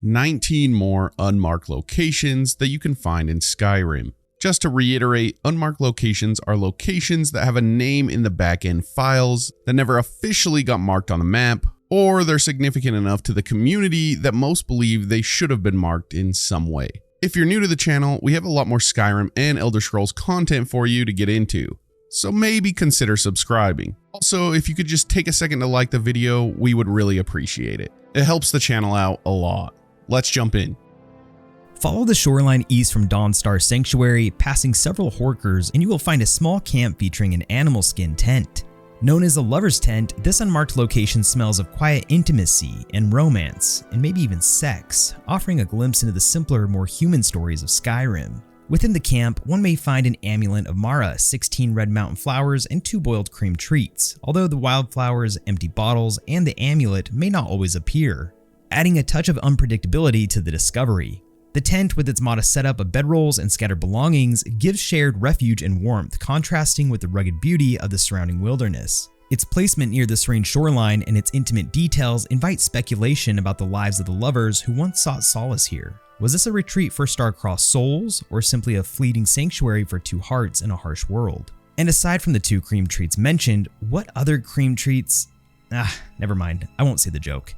19 more unmarked locations that you can find in Skyrim. Just to reiterate, unmarked locations are locations that have a name in the backend files that never officially got marked on the map, or they're significant enough to the community that most believe they should have been marked in some way. If you're new to the channel, we have a lot more Skyrim and Elder Scrolls content for you to get into, so maybe consider subscribing. Also, if you could just take a second to like the video, we would really appreciate it. It helps the channel out a lot. Let's jump in. Follow the shoreline east from Dawnstar Sanctuary, passing several Horkers, and you will find a small camp featuring an animal skin tent. Known as the Lover's Tent, this unmarked location smells of quiet intimacy and romance, and maybe even sex, offering a glimpse into the simpler, more human stories of Skyrim. Within the camp, one may find an amulet of Mara, 16 red mountain flowers, and 2 boiled cream treats, although the wildflowers, empty bottles, and the amulet may not always appear, adding a touch of unpredictability to the discovery. The tent, with its modest setup of bedrolls and scattered belongings, gives shared refuge and warmth, contrasting with the rugged beauty of the surrounding wilderness. Its placement near the serene shoreline and its intimate details invite speculation about the lives of the lovers who once sought solace here. Was this a retreat for star-crossed souls, or simply a fleeting sanctuary for 2 hearts in a harsh world? And aside from the 2 cream treats mentioned, what other cream treats? Never mind, I won't say the joke.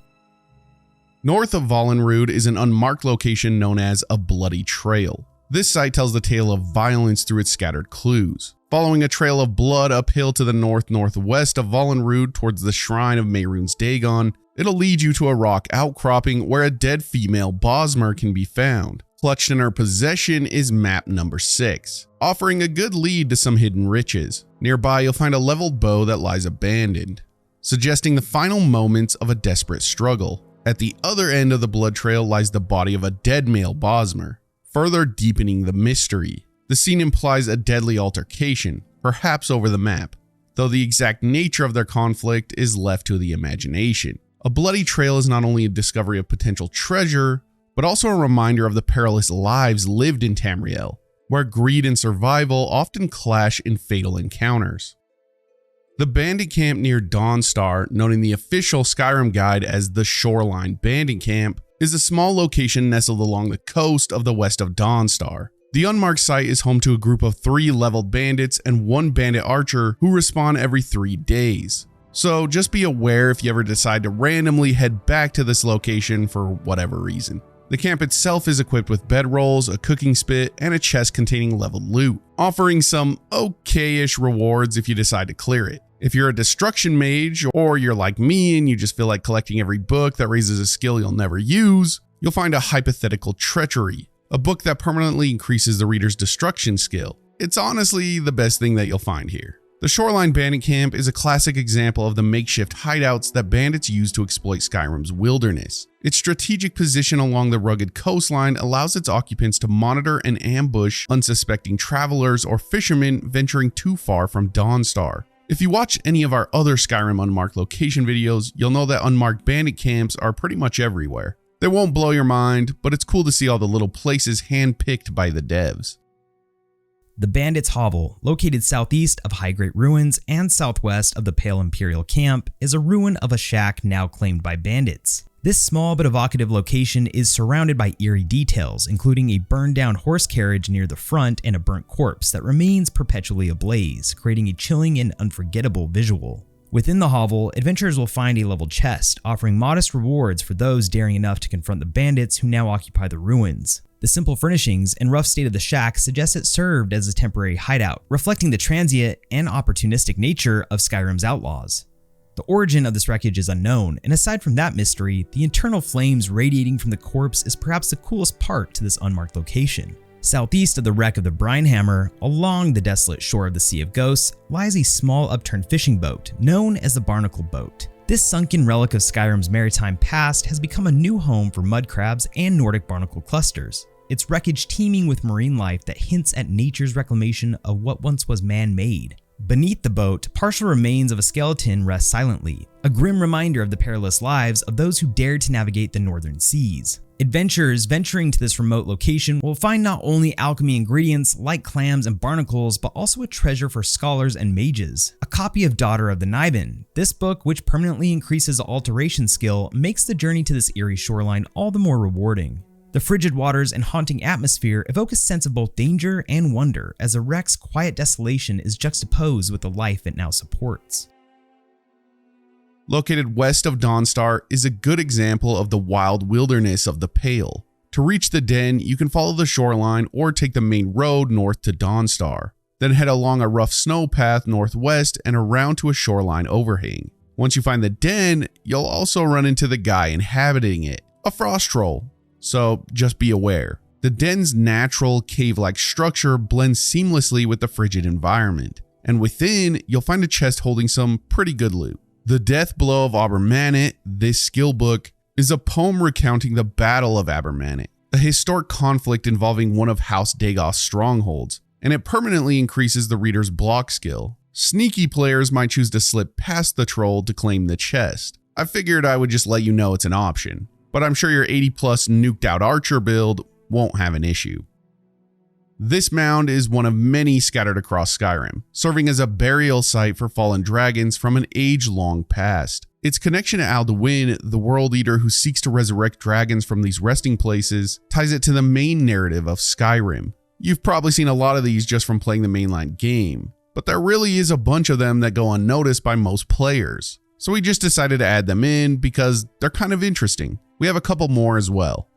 North of Vollenrood is an unmarked location known as a Bloody Trail. This site tells the tale of violence through its scattered clues. Following a trail of blood uphill to the north-northwest of Vollenrood towards the shrine of Mehrunes Dagon, it'll lead you to a rock outcropping where a dead female Bosmer can be found. Clutched in her possession is map number 6, offering a good lead to some hidden riches. Nearby you'll find a leveled bow that lies abandoned, suggesting the final moments of a desperate struggle. At the other end of the blood trail lies the body of a dead male Bosmer, further deepening the mystery. The scene implies a deadly altercation, perhaps over the map, though the exact nature of their conflict is left to the imagination. A bloody trail is not only a discovery of potential treasure, but also a reminder of the perilous lives lived in Tamriel, where greed and survival often clash in fatal encounters. The Bandit camp near Dawnstar, known in the official Skyrim guide as the Shoreline Bandit Camp, is a small location nestled along the coast of the west of Dawnstar. The unmarked site is home to a group of 3 leveled bandits and 1 bandit archer who respawn every 3 days. So just be aware if you ever decide to randomly head back to this location for whatever reason. The camp itself is equipped with bedrolls, a cooking spit, and a chest containing leveled loot, offering some okay-ish rewards if you decide to clear it. If you're a destruction mage, or you're like me and you just feel like collecting every book that raises a skill you'll never use, you'll find a hypothetical treachery, a book that permanently increases the reader's destruction skill. It's honestly the best thing that you'll find here. The Shoreline Bandit Camp is a classic example of the makeshift hideouts that bandits use to exploit Skyrim's wilderness. Its strategic position along the rugged coastline allows its occupants to monitor and ambush unsuspecting travelers or fishermen venturing too far from Dawnstar. If you watch any of our other Skyrim unmarked location videos, you'll know that unmarked bandit camps are pretty much everywhere. They won't blow your mind, but it's cool to see all the little places handpicked by the devs. The Bandit's Hovel, located southeast of Highgate Ruins and southwest of the Pale Imperial Camp, is a ruin of a shack now claimed by bandits. This small but evocative location is surrounded by eerie details, including a burned down horse carriage near the front and a burnt corpse that remains perpetually ablaze, creating a chilling and unforgettable visual. Within the hovel, adventurers will find a leveled chest, offering modest rewards for those daring enough to confront the bandits who now occupy the ruins. The simple furnishings and rough state of the shack suggest it served as a temporary hideout, reflecting the transient and opportunistic nature of Skyrim's outlaws. The origin of this wreckage is unknown, and aside from that mystery, the internal flames radiating from the corpse is perhaps the coolest part to this unmarked location. Southeast of the wreck of the Brinehammer, along the desolate shore of the Sea of Ghosts, lies a small upturned fishing boat known as the Barnacle Boat. This sunken relic of Skyrim's maritime past has become a new home for mud crabs and Nordic barnacle clusters, its wreckage teeming with marine life that hints at nature's reclamation of what once was man-made. Beneath the boat, partial remains of a skeleton rest silently, a grim reminder of the perilous lives of those who dared to navigate the northern seas. Adventurers venturing to this remote location will find not only alchemy ingredients like clams and barnacles, but also a treasure for scholars and mages. A copy of Daughter of the Niben. This book, which permanently increases alteration skill, makes the journey to this eerie shoreline all the more rewarding. The frigid waters and haunting atmosphere evoke a sense of both danger and wonder, as the wreck's quiet desolation is juxtaposed with the life it now supports. Located west of Dawnstar is a good example of the wild wilderness of the Pale. To reach the den, you can follow the shoreline or take the main road north to Dawnstar, then head along a rough snow path northwest and around to a shoreline overhang. Once you find the den, you'll also run into the guy inhabiting it, a frost troll, so just be aware. The den's natural cave-like structure blends seamlessly with the frigid environment, and within, you'll find a chest holding some pretty good loot. The Death Blow of Abermanet, this skill book, is a poem recounting the Battle of Abermanet, a historic conflict involving one of House Dagoth's strongholds, and it permanently increases the reader's block skill. Sneaky players might choose to slip past the troll to claim the chest. I figured I would just let you know it's an option, but I'm sure your 80+ nuked out archer build won't have an issue. This mound is one of many scattered across Skyrim, serving as a burial site for fallen dragons from an age-long past. Its connection to Alduin, the World Eater who seeks to resurrect dragons from these resting places, ties it to the main narrative of Skyrim. You've probably seen a lot of these just from playing the mainline game, but there really is a bunch of them that go unnoticed by most players. So we just decided to add them in because they're kind of interesting. We have a couple more as well.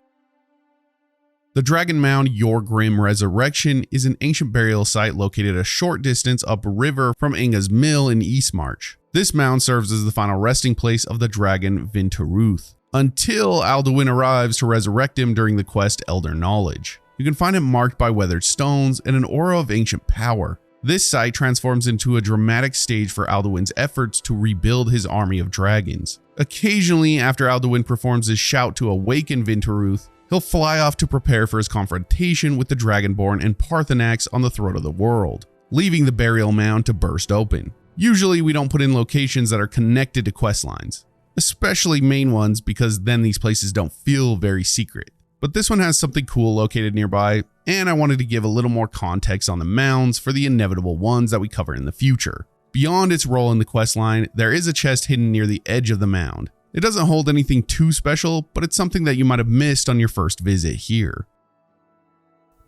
The Dragon Mound Yorgrim Resurrection is an ancient burial site located a short distance upriver from Inga's Mill in Eastmarch. This mound serves as the final resting place of the dragon Vintaruth, until Alduin arrives to resurrect him during the quest Elder Knowledge. You can find it marked by weathered stones and an aura of ancient power. This site transforms into a dramatic stage for Alduin's efforts to rebuild his army of dragons. Occasionally, after Alduin performs his shout to awaken Vintaruth, he'll fly off to prepare for his confrontation with the Dragonborn and Parthenax on the throat of the world, leaving the burial mound to burst open. Usually we don't put in locations that are connected to quest lines, especially main ones, because then these places don't feel very secret. But this one has something cool located nearby, and I wanted to give a little more context on the mounds for the inevitable ones that we cover in the future. Beyond its role in the quest line, there is a chest hidden near the edge of the mound. It doesn't hold anything too special, but it's something that you might have missed on your first visit here.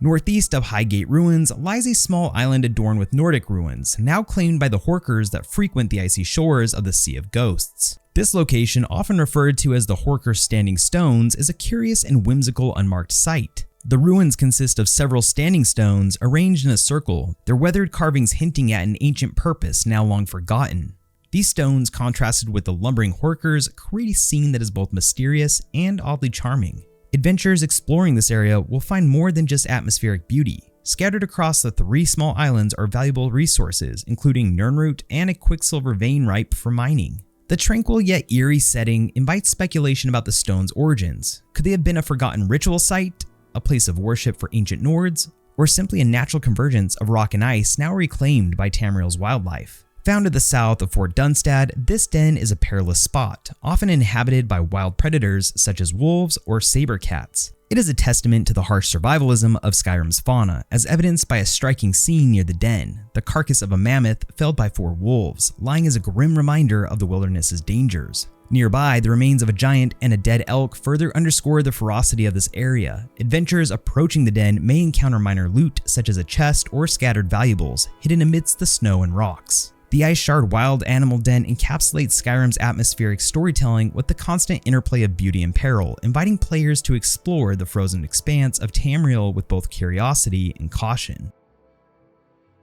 Northeast of Highgate Ruins lies a small island adorned with Nordic ruins, now claimed by the Horkers that frequent the icy shores of the Sea of Ghosts. This location, often referred to as the Horker Standing Stones, is a curious and whimsical unmarked site. The ruins consist of several standing stones arranged in a circle, their weathered carvings hinting at an ancient purpose now long forgotten. These stones, contrasted with the lumbering Horkers, create a scene that is both mysterious and oddly charming. Adventurers exploring this area will find more than just atmospheric beauty. Scattered across the 3 small islands are valuable resources, including Nirnroot and a quicksilver vein ripe for mining. The tranquil yet eerie setting invites speculation about the stone's origins. Could they have been a forgotten ritual site, a place of worship for ancient Nords, or simply a natural convergence of rock and ice now reclaimed by Tamriel's wildlife? Found to the south of Fort Dunstad, this den is a perilous spot, often inhabited by wild predators such as wolves or saber cats. It is a testament to the harsh survivalism of Skyrim's fauna, as evidenced by a striking scene near the den, the carcass of a mammoth felled by 4 wolves, lying as a grim reminder of the wilderness's dangers. Nearby, the remains of a giant and a dead elk further underscore the ferocity of this area. Adventurers approaching the den may encounter minor loot, such as a chest or scattered valuables, hidden amidst the snow and rocks. The Ice Shard Wild Animal Den encapsulates Skyrim's atmospheric storytelling with the constant interplay of beauty and peril, inviting players to explore the frozen expanse of Tamriel with both curiosity and caution.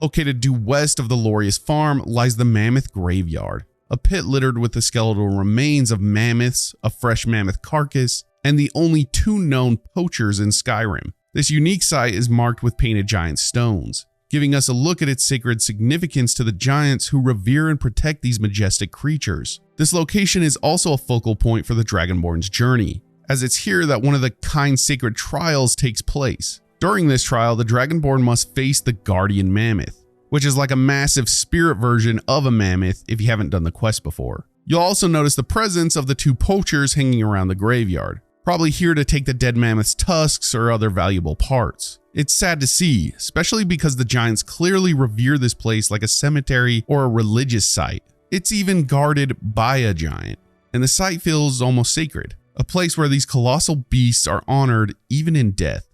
Located due west of the Lorius Farm lies the Mammoth Graveyard, a pit littered with the skeletal remains of mammoths, a fresh mammoth carcass, and the only 2 known poachers in Skyrim. This unique site is marked with painted giant stones, giving us a look at its sacred significance to the giants who revere and protect these majestic creatures. This location is also a focal point for the Dragonborn's journey, as it's here that one of the kind sacred trials takes place. During this trial, the Dragonborn must face the Guardian Mammoth, which is like a massive spirit version of a mammoth if you haven't done the quest before. You'll also notice the presence of the 2 poachers hanging around the graveyard. probably here to take the dead mammoth's tusks or other valuable parts. It's sad to see, especially because the giants clearly revere this place like a cemetery or a religious site. It's even guarded by a giant, and the site feels almost sacred, a place where these colossal beasts are honored even in death.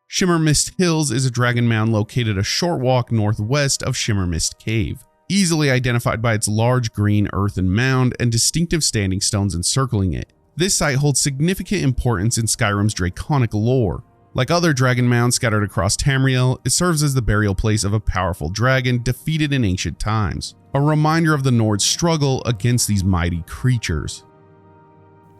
Shimmer Mist Hills is a dragon mound located a short walk northwest of Shimmer Mist Cave, easily identified by its large green earthen mound and distinctive standing stones encircling it. This site holds significant importance in Skyrim's draconic lore. Like other dragon mounds scattered across Tamriel, it serves as the burial place of a powerful dragon defeated in ancient times, a reminder of the Nord's struggle against these mighty creatures.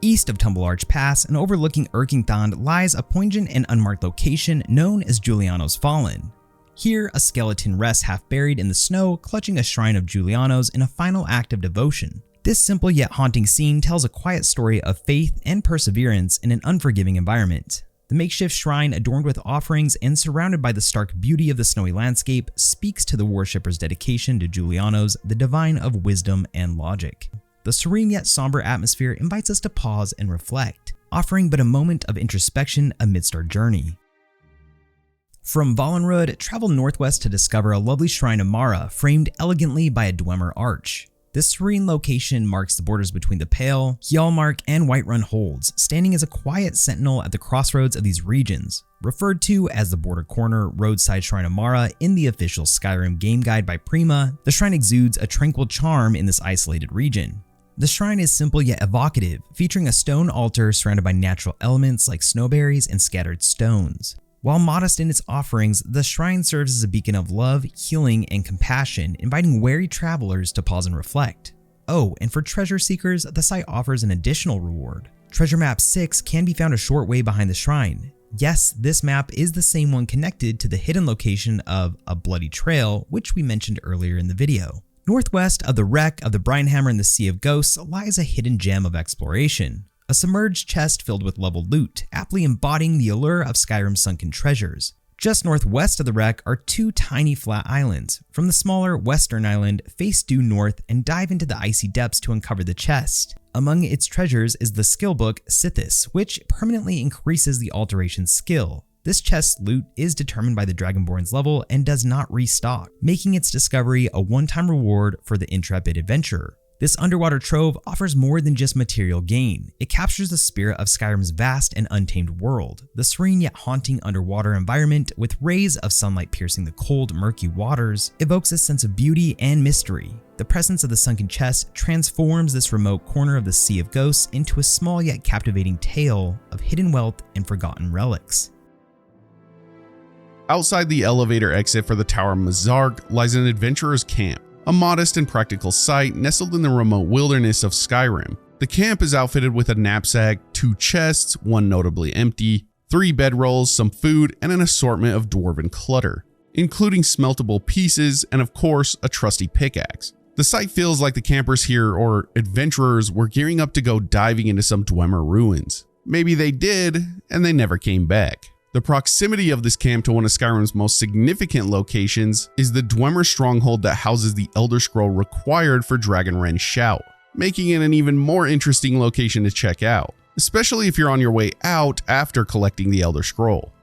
East of Tumble Arch Pass and overlooking Erkingthand lies a poignant and unmarked location known as Juliano's Fallen. Here, a skeleton rests half buried in the snow, clutching a shrine of Juliano's in a final act of devotion. This simple yet haunting scene tells a quiet story of faith and perseverance in an unforgiving environment. The makeshift shrine, adorned with offerings and surrounded by the stark beauty of the snowy landscape, speaks to the worshipper's dedication to Juliano's, the divine of wisdom and logic. The serene yet somber atmosphere invites us to pause and reflect, offering but a moment of introspection amidst our journey. From Vollenrud, travel northwest to discover a lovely shrine of Mara framed elegantly by a Dwemer arch. This serene location marks the borders between the Pale, Hjalmark, and Whiterun holds, standing as a quiet sentinel at the crossroads of these regions. Referred to as the Border Corner Roadside Shrine of Mara in the official Skyrim game guide by Prima, the shrine exudes a tranquil charm in this isolated region. The shrine is simple yet evocative, featuring a stone altar surrounded by natural elements like snowberries and scattered stones. While modest in its offerings, the shrine serves as a beacon of love, healing, and compassion, inviting wary travelers to pause and reflect. Oh, and for treasure seekers, the site offers an additional reward. Treasure Map 6 can be found a short way behind the shrine. Yes, this map is the same one connected to the hidden location of a bloody trail, which we mentioned earlier in the video. Northwest of the wreck of the Brinehammer in the Sea of Ghosts lies a hidden gem of exploration. A submerged chest filled with leveled loot, aptly embodying the allure of Skyrim's sunken treasures. Just northwest of the wreck are two tiny flat islands. From the smaller western island, face due north and dive into the icy depths to uncover the chest. Among its treasures is the skill book Sithis, which permanently increases the alteration's skill. This chest's loot is determined by the Dragonborn's level and does not restock, making its discovery a one-time reward for the intrepid adventurer. This underwater trove offers more than just material gain. It captures the spirit of Skyrim's vast and untamed world, the serene yet haunting underwater environment with rays of sunlight piercing the cold, murky waters, evokes a sense of beauty and mystery. The presence of the sunken chest transforms this remote corner of the Sea of Ghosts into a small yet captivating tale of hidden wealth and forgotten relics. Outside the elevator exit for the Tower of Mazark lies an adventurer's camp, a modest and practical site nestled in the remote wilderness of Skyrim. The camp is outfitted with a knapsack, 2 chests, one notably empty, 3 bedrolls, some food, and an assortment of dwarven clutter, including smeltable pieces and of course a trusty pickaxe. The site feels like the campers here, or adventurers, were gearing up to go diving into some Dwemer ruins. Maybe they did, and they never came back. The proximity of this camp to one of Skyrim's most significant locations is the Dwemer stronghold that houses the Elder Scroll required for Dragonren's Shout, making it an even more interesting location to check out, especially if you're on your way out after collecting the Elder Scroll.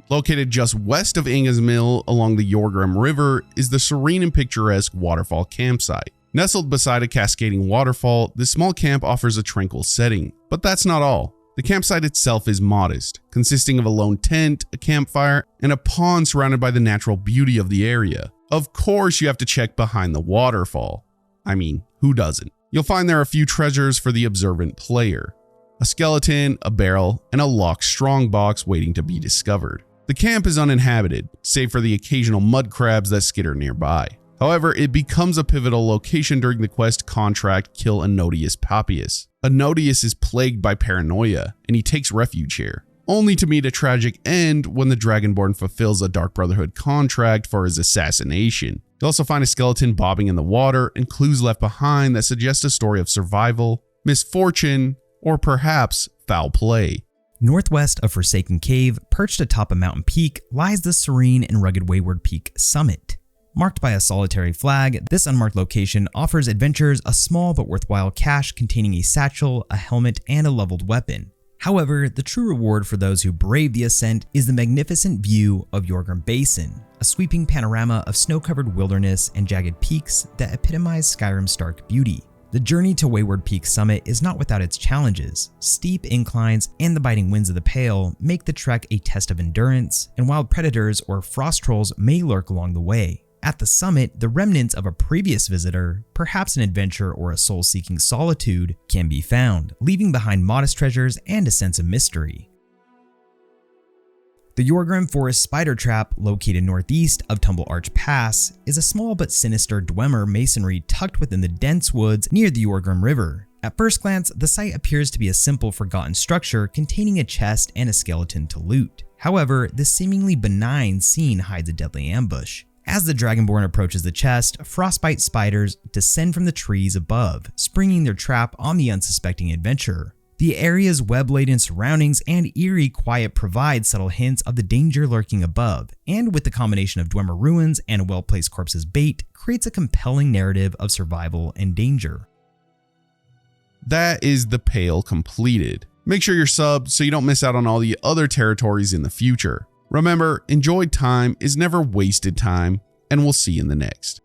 Located just west of Inga's Mill along the Yorgrim River is the serene and picturesque Waterfall campsite. Nestled beside a cascading waterfall, this small camp offers a tranquil setting, but that's not all. The campsite itself is modest, consisting of a lone tent, a campfire, and a pond surrounded by the natural beauty of the area. Of course, you have to check behind the waterfall. I mean, who doesn't? You'll find there are a few treasures for the observant player. A skeleton, a barrel, and a locked strongbox waiting to be discovered. The camp is uninhabited, save for the occasional mud crabs that skitter nearby. However, it becomes a pivotal location during the quest contract Kill Anodius Papius. Anodius is plagued by paranoia, and he takes refuge here, only to meet a tragic end when the Dragonborn fulfills a Dark Brotherhood contract for his assassination. You'll also find a skeleton bobbing in the water and clues left behind that suggest a story of survival, misfortune, or perhaps foul play. Northwest of Forsaken Cave, perched atop a mountain peak, lies the serene and rugged Wayward Peak summit. Marked by a solitary flag, this unmarked location offers adventurers a small but worthwhile cache containing a satchel, a helmet, and a leveled weapon. However, the true reward for those who brave the ascent is the magnificent view of Yorgrim Basin, a sweeping panorama of snow-covered wilderness and jagged peaks that epitomize Skyrim's stark beauty. The journey to Wayward Peak summit is not without its challenges. Steep inclines and the biting winds of the Pale make the trek a test of endurance, and wild predators or frost trolls may lurk along the way. At the summit, the remnants of a previous visitor, perhaps an adventurer or a soul-seeking solitude, can be found, leaving behind modest treasures and a sense of mystery. The Yorgrim Forest Spider Trap, located northeast of Tumble Arch Pass, is a small but sinister Dwemer masonry tucked within the dense woods near the Yorgrim River. At first glance, the site appears to be a simple forgotten structure containing a chest and a skeleton to loot. However, this seemingly benign scene hides a deadly ambush. As the Dragonborn approaches the chest, frostbite spiders descend from the trees above, springing their trap on the unsuspecting adventurer. The area's web-laden surroundings and eerie quiet provide subtle hints of the danger lurking above, and with the combination of Dwemer ruins and a well-placed corpse as bait, creates a compelling narrative of survival and danger. That is the Pale completed. Make sure you're subbed so you don't miss out on all the other territories in the future. Remember, enjoyed time is never wasted time, and we'll see you in the next.